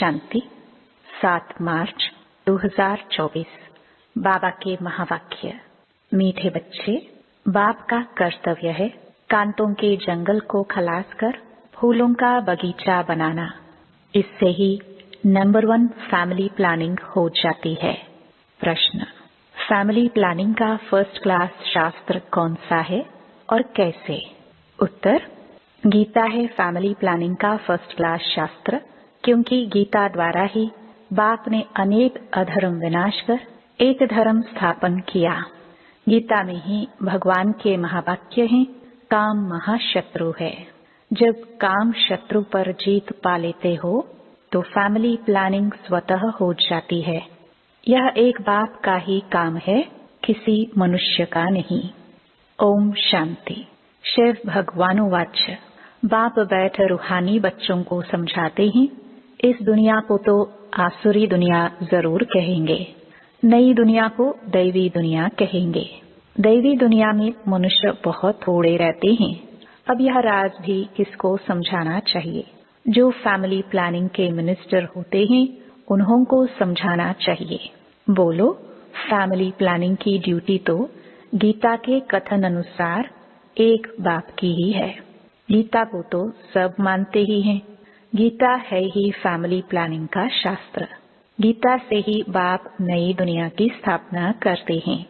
शांति 7 मार्च 2024। बाबा के महावाक्य। मीठे बच्चे, बाप का कर्तव्य है कांटों के जंगल को खलास कर फूलों का बगीचा बनाना। इससे ही नंबर 1 फैमिली प्लानिंग हो जाती है। प्रश्न, फैमिली प्लानिंग का फर्स्ट क्लास शास्त्र कौन सा है और कैसे? उत्तर, गीता है फैमिली प्लानिंग का फर्स्ट क्लास शास्त्र, क्योंकि गीता द्वारा ही बाप ने अनेक अधर्म विनाश कर एक धर्म स्थापन किया। गीता में ही भगवान के महावाक्य हैं, काम महाशत्रु है। जब काम शत्रु पर जीत पा लेते हो तो फैमिली प्लानिंग स्वतः हो जाती है। यह एक बाप का ही काम है, किसी मनुष्य का नहीं। ओम शांति। शिव भगवानुवाच। बाप बैठ रूहानी बच्चों को समझाते हैं, इस दुनिया को तो आसुरी दुनिया जरूर कहेंगे, नई दुनिया को दैवी दुनिया कहेंगे। दैवी दुनिया में मनुष्य बहुत थोड़े रहते हैं। अब यह राज भी किसको समझाना चाहिए? जो फैमिली प्लानिंग के मिनिस्टर होते हैं उन्हों को समझाना चाहिए। बोलो, फैमिली प्लानिंग की ड्यूटी तो गीता के कथन अनुसार एक बाप की ही है। गीता को तो सब मानते ही हैं। गीता है ही फैमिली प्लानिंग का शास्त्र। गीता से ही बाप नई दुनिया की स्थापना करते हैं।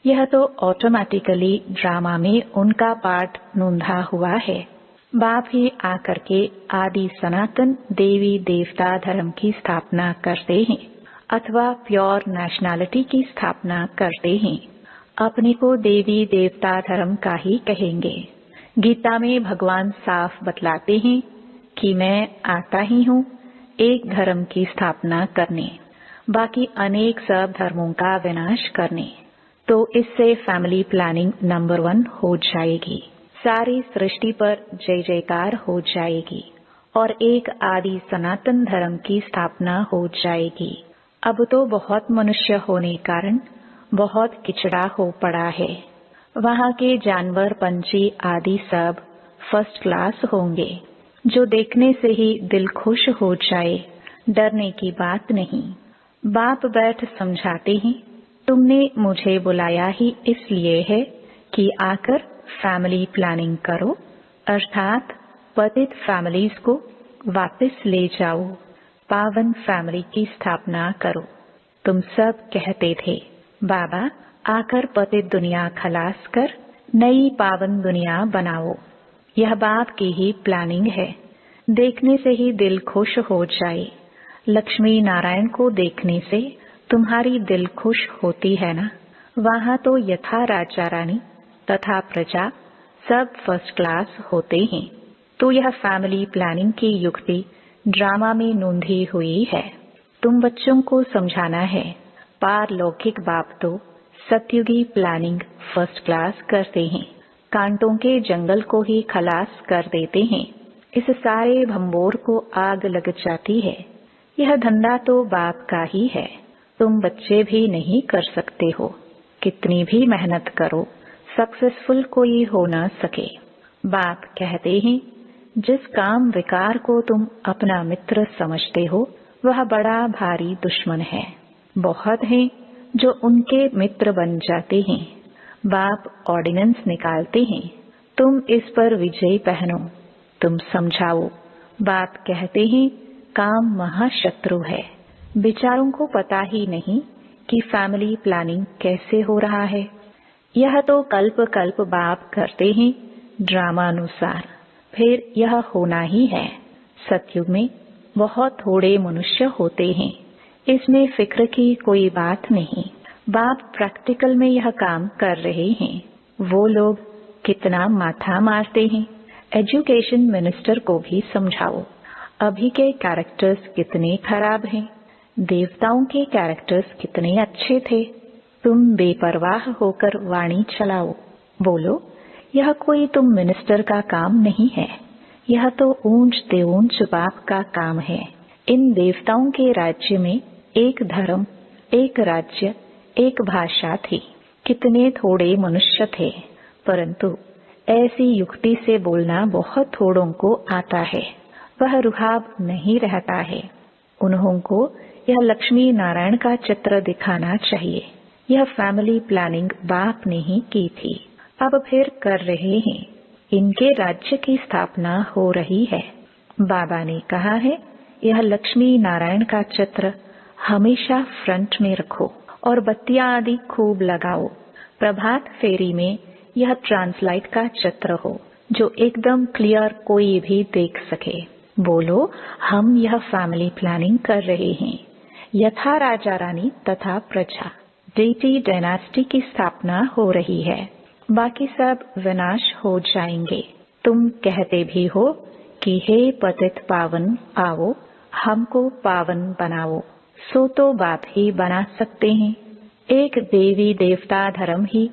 यह तो ऑटोमेटिकली ड्रामा में उनका पार्ट नोंधा हुआ है। बाप ही आकर के आदि सनातन देवी देवता धर्म की स्थापना करते हैं अथवा प्योर नेशनैलिटी की स्थापना करते हैं। अपने को देवी देवता धर्म का ही कहेंगे। गीता में भगवान साफ बतलाते हैं कि मैं आता ही हूँ एक धर्म की स्थापना करने, बाकी अनेक सब धर्मों का विनाश करने। तो इससे फैमिली प्लानिंग नंबर 1 हो जाएगी, सारी सृष्टि पर जय जयकार हो जाएगी और एक आदि सनातन धर्म की स्थापना हो जाएगी। अब तो बहुत मनुष्य होने कारण बहुत किचड़ा हो पड़ा है। वहाँ के जानवर पंछी आदि सब फर्स्ट क्लास होंगे, जो देखने से ही दिल खुश हो जाए, डरने की बात नहीं। बाप बैठ समझाते हैं, तुमने मुझे बुलाया ही इसलिए है कि आकर फैमिली प्लानिंग करो, अर्थात पतित फैमिलीज को वापस ले जाओ, पावन फैमिली की स्थापना करो। तुम सब कहते थे बाबा आकर पतित दुनिया खलास कर नई पावन दुनिया बनाओ। यह बाप की ही प्लानिंग है। देखने से ही दिल खुश हो जाए। लक्ष्मी नारायण को देखने से तुम्हारी दिल खुश होती है ना? वहाँ तो यथा राजा रानी तथा प्रजा सब फर्स्ट क्लास होते हैं। तो यह फैमिली प्लानिंग की युक्ति ड्रामा में नोंधी हुई है। तुम बच्चों को समझाना है, पारलौकिक बाप तो सतयुगी प्लानिंग फर्स्ट क्लास करते हैं, कांटों के जंगल को ही खलास कर देते हैं। इस सारे भंबोर को आग लग जाती है। यह धंधा तो बाप का ही है, तुम बच्चे भी नहीं कर सकते हो। कितनी भी मेहनत करो, सक्सेसफुल कोई हो ना सके। बाप कहते हैं, जिस काम विकार को तुम अपना मित्र समझते हो वह बड़ा भारी दुश्मन है। बहुत हैं जो उनके मित्र बन जाते हैं। बाप ऑर्डिनेंस निकालते हैं, तुम इस पर विजय पहनो, तुम समझाओ। बाप कहते हैं, काम महाशत्रु है। बेचारों को पता ही नहीं कि फैमिली प्लानिंग कैसे हो रहा है। यह तो कल्प कल्प बाप करते हैं ड्रामा अनुसार, फिर यह होना ही है। सतयुग में बहुत थोड़े मनुष्य होते हैं, इसमें फिक्र की कोई बात नहीं। बाप प्रैक्टिकल में यह काम कर रहे हैं। वो लोग कितना माथा मारते हैं। एजुकेशन मिनिस्टर को भी समझाओ, अभी के कैरेक्टर्स कितने खराब हैं, देवताओं के कैरेक्टर्स कितने अच्छे थे। तुम बेपरवाह होकर वाणी चलाओ। बोलो, यह कोई तुम मिनिस्टर का काम नहीं है, यह तो ऊंच देऊंच बाप का काम है। इन देवताओं के राज्य में एक धर्म, एक राज्य, एक भाषा थी। कितने थोड़े मनुष्य थे, परंतु ऐसी युक्ति से बोलना बहुत थोड़ों को आता है। वह रुहाब नहीं रहता है। उन्हों को यह लक्ष्मी नारायण का चित्र दिखाना चाहिए। यह फैमिली प्लानिंग बाप ने ही की थी, अब फिर कर रहे हैं। इनके राज्य की स्थापना हो रही है। बाबा ने कहा है, यह लक्ष्मी नारायण का चित्र हमेशा फ्रंट में रखो और बत्तियां आदि खूब लगाओ। प्रभात फेरी में यह ट्रांसलाइट का चित्र हो जो एकदम क्लियर कोई भी देख सके। बोलो, हम यह फैमिली प्लानिंग कर रहे हैं। यथा राजा रानी तथा प्रजा डेटी डायनास्टी की स्थापना हो रही है। बाकी सब विनाश हो जाएंगे। तुम कहते भी हो कि हे पतित पावन आओ, हमको पावन बनाओ, सो तो बाप ही बना सकते हैं। एक देवी देवता धर्म ही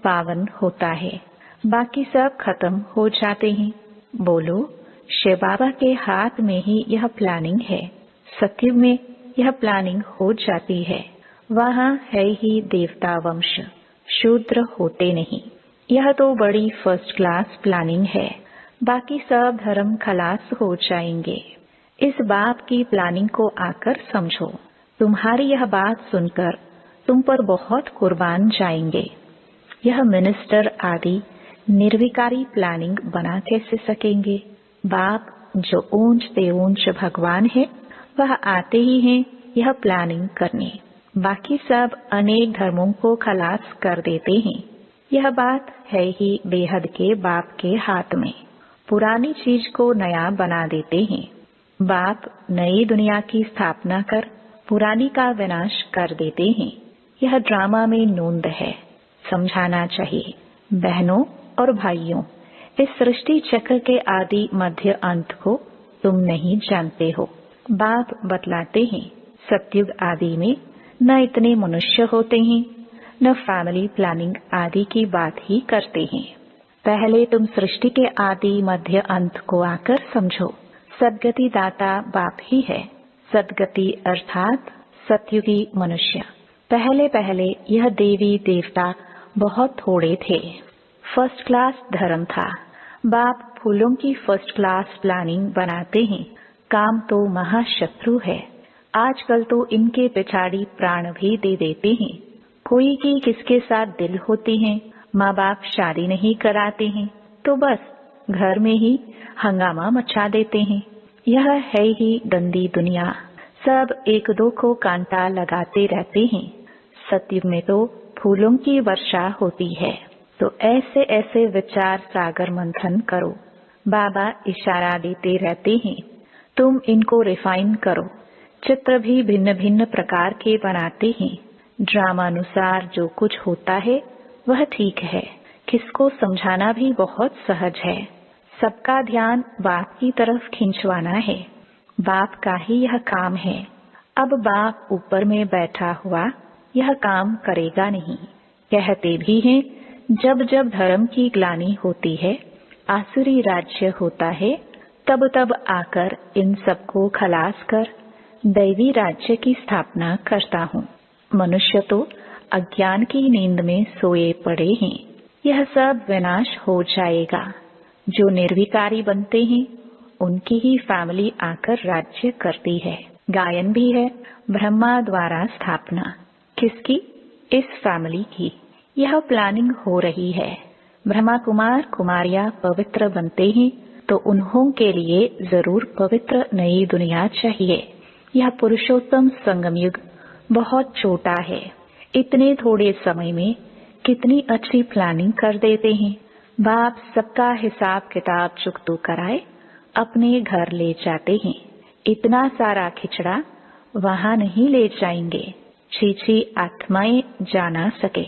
पावन होता है, बाकी सब खत्म हो जाते हैं। बोलो, शिव बाबा के हाथ में ही यह प्लानिंग है। सतयुग में यह प्लानिंग हो जाती है। वहाँ है ही देवता वंश, शूद्र होते नहीं। यह तो बड़ी फर्स्ट क्लास प्लानिंग है। बाकी सब धर्म खलास हो जाएंगे। इस बाप की प्लानिंग को आकर समझो। तुम्हारी यह बात सुनकर तुम पर बहुत कुर्बान जाएंगे। यह मिनिस्टर आदि निर्विकारी प्लानिंग बना कैसे सकेंगे? बाप जो ऊंच से ऊंच भगवान है, वह आते ही हैं यह प्लानिंग करने। बाकी सब अनेक धर्मों को खलास कर देते हैं। यह बात है ही बेहद के बाप के हाथ में। पुरानी चीज को नया बना देते हैं। बाप नई दुनिया की स्थापना कर पुरानी का विनाश कर देते हैं। यह ड्रामा में नोंद है, समझाना चाहिए। बहनों और भाइयों, इस सृष्टि चक्र के आदि मध्य अंत को तुम नहीं जानते हो। बाप बतलाते हैं, सतयुग आदि में न इतने मनुष्य होते हैं, न फैमिली प्लानिंग आदि की बात ही करते हैं। पहले तुम सृष्टि के आदि मध्य अंत को आकर समझो। सदगति दाता बाप ही है। सदगति अर्थात सतयुगी मनुष्य। पहले पहले यह देवी देवता बहुत थोड़े थे। फर्स्ट क्लास धर्म था। बाप फूलों की फर्स्ट क्लास प्लानिंग बनाते हैं। काम तो महाशत्रु है। आजकल तो इनके पिछाड़ी प्राण भी दे देते हैं। कोई की किसके साथ दिल होती है, माँ बाप शादी नहीं कराते हैं तो बस घर में ही हंगामा मचा देते हैं। यह है ही गंदी दुनिया। सब एक दो को कांटा लगाते रहते हैं। सतयुग में तो फूलों की वर्षा होती है। तो ऐसे ऐसे विचार सागर मंथन करो। बाबा इशारा देते रहते हैं, तुम इनको रिफाइन करो। चित्र भी भिन्न भिन्न प्रकार के बनाते हैं। ड्रामानुसार जो कुछ होता है वह ठीक है। किसको समझाना भी बहुत सहज है। सबका ध्यान बाप की तरफ खिंचवाना है। बाप का ही यह काम है। अब बाप ऊपर में बैठा हुआ यह काम करेगा नहीं। कहते भी हैं, जब जब धर्म की ग्लानि होती है, आसुरी राज्य होता है, तब तब आकर इन सबको खलास कर दैवी राज्य की स्थापना करता हूँ। मनुष्य तो अज्ञान की नींद में सोए पड़े हैं। यह सब विनाश हो जाएगा। जो निर्विकारी बनते हैं उनकी ही फैमिली आकर राज्य करती है। गायन भी है, ब्रह्मा द्वारा स्थापना। किसकी? इस फैमिली की। यह प्लानिंग हो रही है। ब्रह्मा कुमार कुमारियां पवित्र बनते हैं तो उन्हों के लिए जरूर पवित्र नई दुनिया चाहिए। यह पुरुषोत्तम संगम युग बहुत छोटा है। इतने थोड़े समय में कितनी अच्छी प्लानिंग कर देते हैं। बाप सबका हिसाब किताब चुकतू कराए अपने घर ले जाते हैं। इतना सारा खिचड़ा वहां नहीं ले जाएंगे। छी आत्माएं जा ना सके,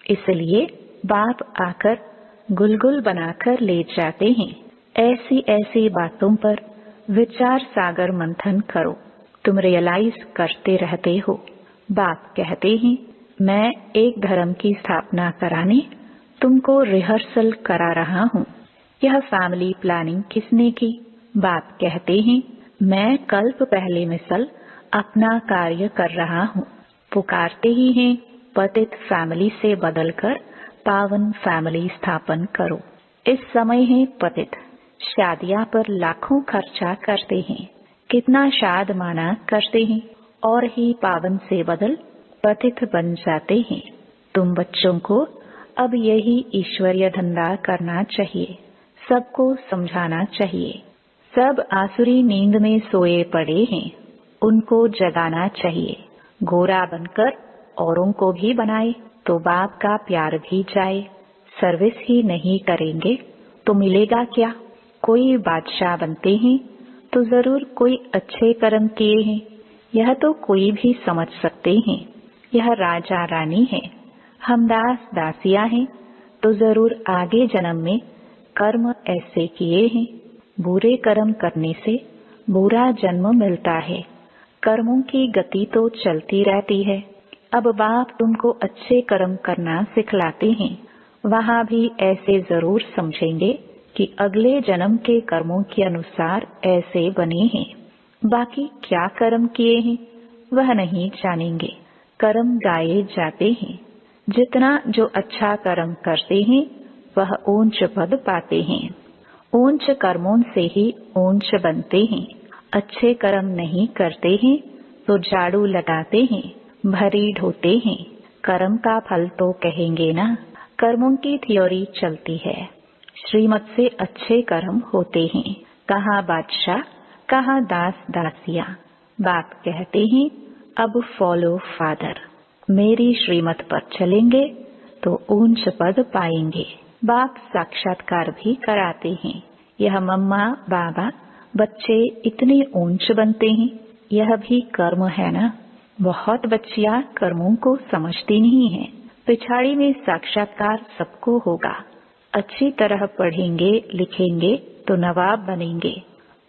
इसलिए बाप आकर गुलगुल बनाकर ले जाते हैं। ऐसी ऐसी बातों पर विचार सागर मंथन करो। तुम रियलाइज करते रहते हो। बाप कहते हैं, मैं एक धर्म की स्थापना कराने तुमको रिहर्सल करा रहा हूँ। यह फैमिली प्लानिंग किसने की? बाप कहते हैं, मैं कल्प पहले मिसल अपना कार्य कर रहा हूँ। पुकारते ही हैं, पतित फैमिली से बदलकर पावन फैमिली स्थापन करो। इस समय है पतित शादियां पर लाखों खर्चा करते हैं। कितना शाद माना करते हैं और ही पावन से बदल पतित बन जाते हैं। तुम बच्चों को अब यही ईश्वरीय धंधा करना चाहिए, सबको समझाना चाहिए। सब आसुरी नींद में सोए पड़े हैं, उनको जगाना चाहिए। गोरा बनकर औरों को भी बनाए तो बाप का प्यार भी जाए। सर्विस ही नहीं करेंगे तो मिलेगा क्या? कोई बादशाह बनते हैं तो जरूर कोई अच्छे कर्म किए हैं, यह तो कोई भी समझ सकते हैं। यह राजा रानी है, हम दास दासियां हैं, तो जरूर आगे जन्म में कर्म ऐसे किए हैं। बुरे कर्म करने से बुरा जन्म मिलता है। कर्मों की गति तो चलती रहती है। अब बाप तुमको अच्छे कर्म करना सिखलाते हैं। वहाँ भी ऐसे जरूर समझेंगे कि अगले जन्म के कर्मों के अनुसार ऐसे बने हैं। बाकी क्या कर्म किए हैं वह नहीं जानेंगे। कर्म गाए जाते हैं। जितना जो अच्छा कर्म करते हैं वह ऊंच पद पाते हैं। ऊंच कर्मों से ही ऊंच बनते हैं। अच्छे कर्म नहीं करते हैं तो झाड़ू लगाते हैं, भरी ढोते हैं। कर्म का फल तो कहेंगे ना। कर्मों की थ्योरी चलती है, श्रीमत से अच्छे कर्म होते हैं। कहाँ बादशाह, कहाँ दास दासियां। बाप कहते हैं अब फॉलो फादर, मेरी श्रीमत पर चलेंगे तो ऊंच पद पाएंगे। बाप साक्षात्कार भी कराते हैं। यह मम्मा बाबा बच्चे इतने ऊंच बनते हैं, यह भी कर्म है ना। बहुत बच्चियां कर्मों को समझती नहीं है। पिछाड़ी में साक्षात्कार सबको होगा। अच्छी तरह पढ़ेंगे लिखेंगे तो नवाब बनेंगे,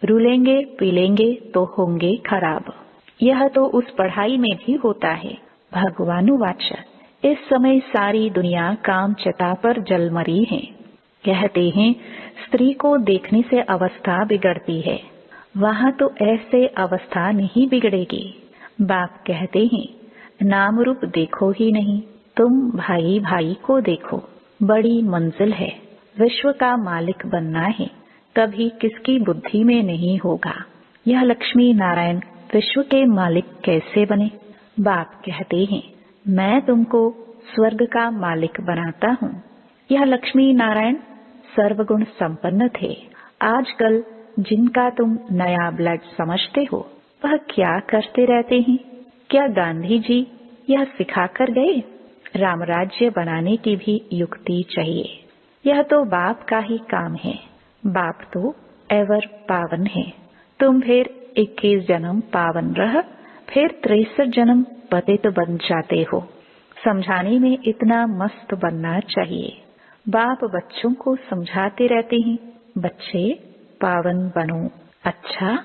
रूलेंगे पीलेंगे तो होंगे खराब। यह तो उस पढ़ाई में भी होता है। भगवानुवाच, इस समय सारी दुनिया काम चिता पर जल मरी है। कहते हैं स्त्री को देखने से अवस्था बिगड़ती है, वहाँ तो ऐसे अवस्था नहीं बिगड़ेगी। बाप कहते हैं नाम रूप देखो ही नहीं, तुम भाई भाई को देखो। बड़ी मंजिल है, विश्व का मालिक बनना है, कभी किसकी बुद्धि में नहीं होगा। यह लक्ष्मी नारायण विश्व के मालिक कैसे बने? बाप कहते हैं मैं तुमको स्वर्ग का मालिक बनाता हूँ। यह लक्ष्मी नारायण सर्वगुण संपन्न थे। आजकल जिनका तुम नया ब्लड समझते हो वह क्या करते रहते हैं? क्या गांधी जी यह सिखा कर गए? रामराज्य बनाने की भी युक्ति चाहिए। यह तो बाप का ही काम है। बाप तो एवर पावन है। तुम फिर 21 जन्म पावन रह, फिर 63 जन्म पतित बन जाते हो। समझाने में इतना मस्त बनना चाहिए। बाप बच्चों को समझाते रहते हैं, बच्चे पावन बनो। अच्छा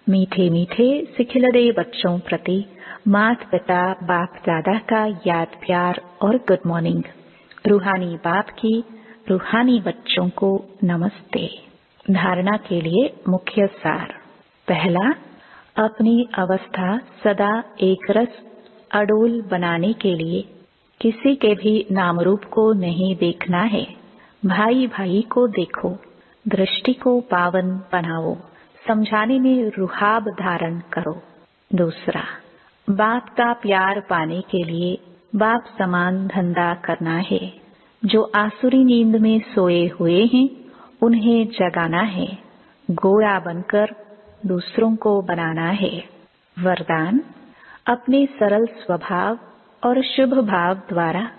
मीठे मीठे सिखिलदे बच्चों प्रति मात पिता बाप दादा का याद प्यार और गुड मॉर्निंग। रूहानी बाप की रूहानी बच्चों को नमस्ते। धारणा के लिए मुख्य सार। पहला, अपनी अवस्था सदा एक रस अडोल बनाने के लिए किसी के भी नाम रूप को नहीं देखना है। भाई भाई को देखो, दृष्टि को पावन बनाओ, समझाने में रुहाब धारण करो। दूसरा, बाप का प्यार पाने के लिए बाप समान धंधा करना है। जो आसुरी नींद में सोए हुए हैं उन्हें जगाना है। गोरा बनकर दूसरों को बनाना है। वरदान, अपने सरल स्वभाव और शुभ भाव द्वारा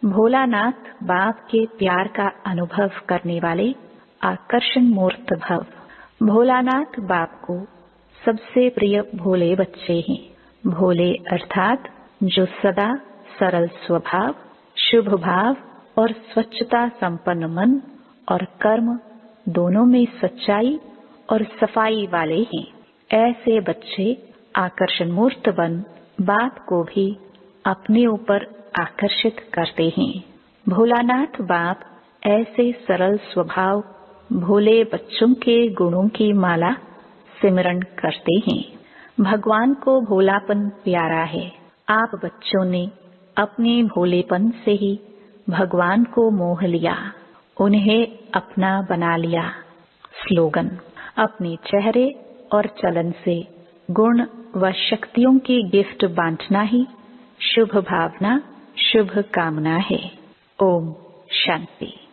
भोलानाथ बाप के प्यार का अनुभव करने वाले आकर्षण मूर्त भव। भोलानाथ बाप को सबसे प्रिय भोले बच्चे हैं। भोले अर्थात जो सदा सरल स्वभाव, शुभ भाव और स्वच्छता संपन्न मन और कर्म दोनों में सच्चाई और सफाई वाले हैं। ऐसे बच्चे आकर्षण मूर्त बन बाप को भी अपने ऊपर आकर्षित करते हैं। भोलानाथ बाप ऐसे सरल स्वभाव भोले बच्चों के गुणों की माला सिमरण करते हैं। भगवान को भोलापन प्यारा है। आप बच्चों ने अपने भोलेपन से ही भगवान को मोह लिया, उन्हें अपना बना लिया। स्लोगन, अपने चेहरे और चलन से गुण व शक्तियों की गिफ्ट बांटना ही शुभ भावना, शुभ कामना है। ओम शांति।